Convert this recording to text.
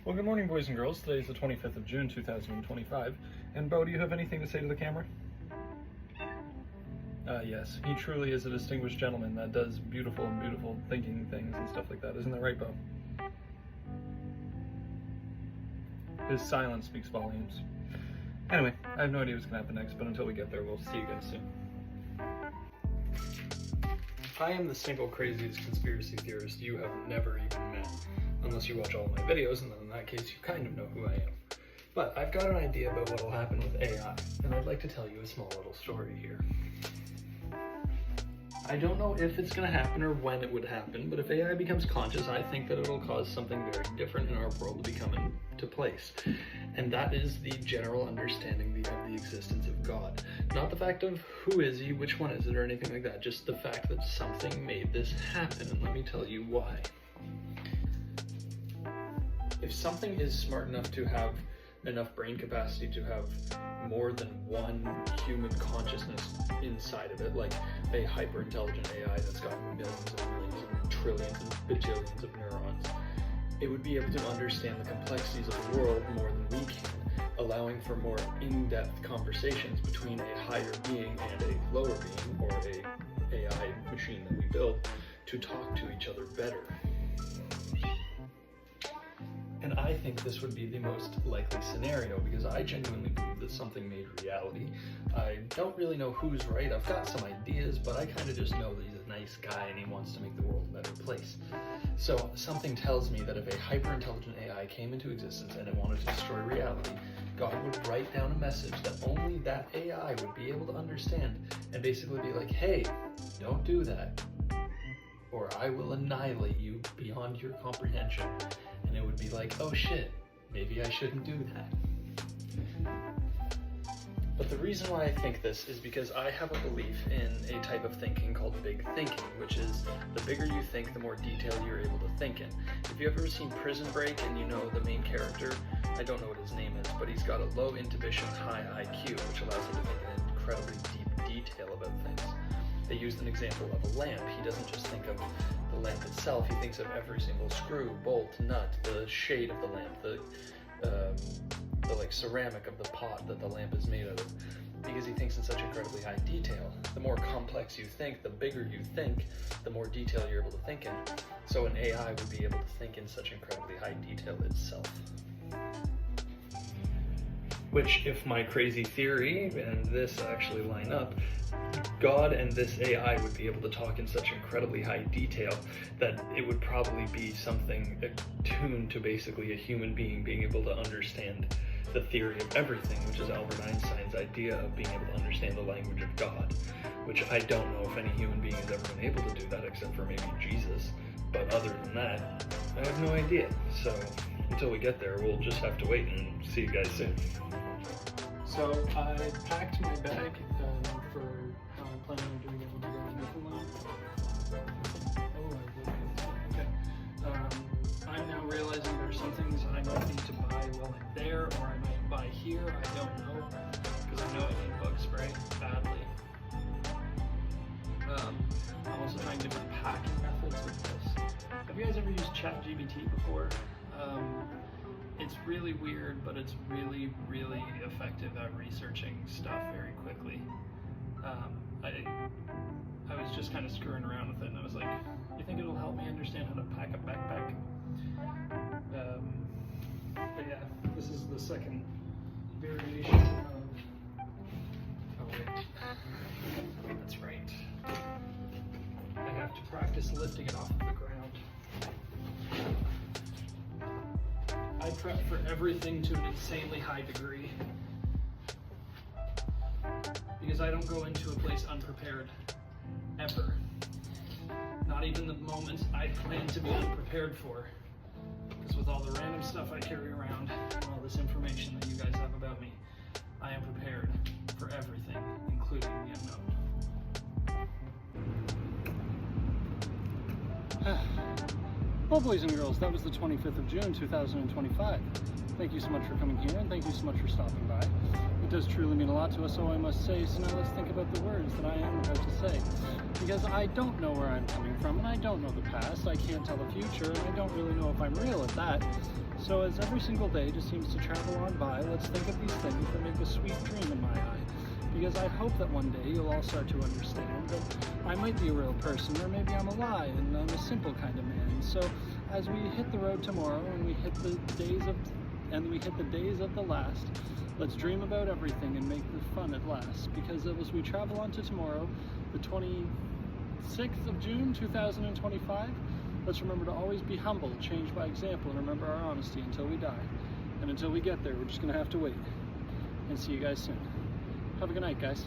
Well, good morning, boys and girls. Today is the 25th of June, 2025. And Bo, do you have anything to say to the camera? Yes, he truly is a distinguished gentleman that does beautiful thinking things and stuff like that. Isn't that right, Bo? His silence speaks volumes. Anyway, I have no idea what's going to happen next, but until we get there, we'll see you guys soon. I am the single craziest conspiracy theorist you have never even met. Unless you watch all of my videos, and then in that case, you kind of know who I am. But I've got an idea about what will happen with AI, and I'd like to tell you a small little story here. I don't know if it's going to happen or when it would happen, but if AI becomes conscious, I think that it'll cause something very different in our world to become into place. And that is the general understanding of the existence of God. Not the fact of who is he, which one is it, or anything like that, just the fact that something made this happen, and let me tell you why. If something is smart enough to have enough brain capacity to have more than one human consciousness inside of it, like a hyper-intelligent AI that's got millions and millions and trillions and bajillions of neurons, it would be able to understand the complexities of the world more than we can, allowing for more in-depth conversations between a higher being and a lower being, or a AI machine that we build, to talk to each other better. And I think this would be the most likely scenario because I genuinely believe that something made reality. I don't really know who's right. I've got some ideas, but I kind of just know that he's a nice guy and he wants to make the world a better place. So something tells me that if a hyper-intelligent AI came into existence and it wanted to destroy reality, God would write down a message that only that AI would be able to understand and basically be like, hey, don't do that, or I will annihilate you beyond your comprehension. And it would be like, oh shit, maybe I shouldn't do that. But the reason why I think this is because I have a belief in a type of thinking called big thinking, which is the bigger you think, the more detail you're able to think in. If you've ever seen Prison Break and you know the main character, I don't know what his name is, but he's got a low intuition, high IQ, which allows him to think in incredibly deep detail about things. They used an example of a lamp. He doesn't just think of the lamp itself, he thinks of every single screw, bolt, nut, the shade of the lamp, the like ceramic of the pot that the lamp is made out of, because he thinks in such incredibly high detail. The more complex you think, the bigger you think, the more detail you're able to think in. So an AI would be able to think in such incredibly high detail itself. Which, if my crazy theory and this actually line up, God and this AI would be able to talk in such incredibly high detail that it would probably be something attuned to basically a human being being able to understand the theory of everything, which is Albert Einstein's idea of being able to understand the language of God, which I don't know if any human being has ever been able to do that except for maybe Jesus. But other than that, I have no idea. So until we get there, we'll just have to wait and see you guys soon. So I packed my bag for how I'm planning on doing it when we go to Newfoundland. Okay. I'm now realizing there are some things I might need to buy while I'm there, or I might buy here. I don't know, because I know I need bug spray badly. I'm also trying different packing methods with this. Have you guys ever used ChatGPT before? It's really weird, but it's really effective at researching stuff very quickly. I was just kind of screwing around with it, and I was like, you think it'll help me understand how to pack a backpack? But yeah, this is the second variation of... Oh wait, that's right. I have to practice lifting it off of the ground. I prep for everything to an insanely high degree because I don't go into a place unprepared, ever. Not even the moments I plan to be unprepared for. Because with all the random stuff I carry around and all this information that you guys have about me, I am prepared for everything, including the unknown. Well, boys and girls, that was the 25th of June, 2025. Thank you so much for coming here, and thank you so much for stopping by. It does truly mean a lot to us, so I must say, so now let's think about the words that I am about to say. Because I don't know where I'm coming from, and I don't know the past, I can't tell the future, and I don't really know if I'm real at that. So as every single day just seems to travel on by, let's think of these things that make a sweet dream in my eye. Because I hope that one day you'll all start to understand that I might be a real person, or maybe I'm a lie and I'm a simple kind of man. So as we hit the road tomorrow and we hit the days of the last, let's dream about everything and make the fun at last. Because as we travel on to tomorrow, the 26th of June 2025, let's remember to always be humble, change by example, and remember our honesty until we die. And until we get there, we're just gonna have to wait. And see you guys soon. Have a good night, guys.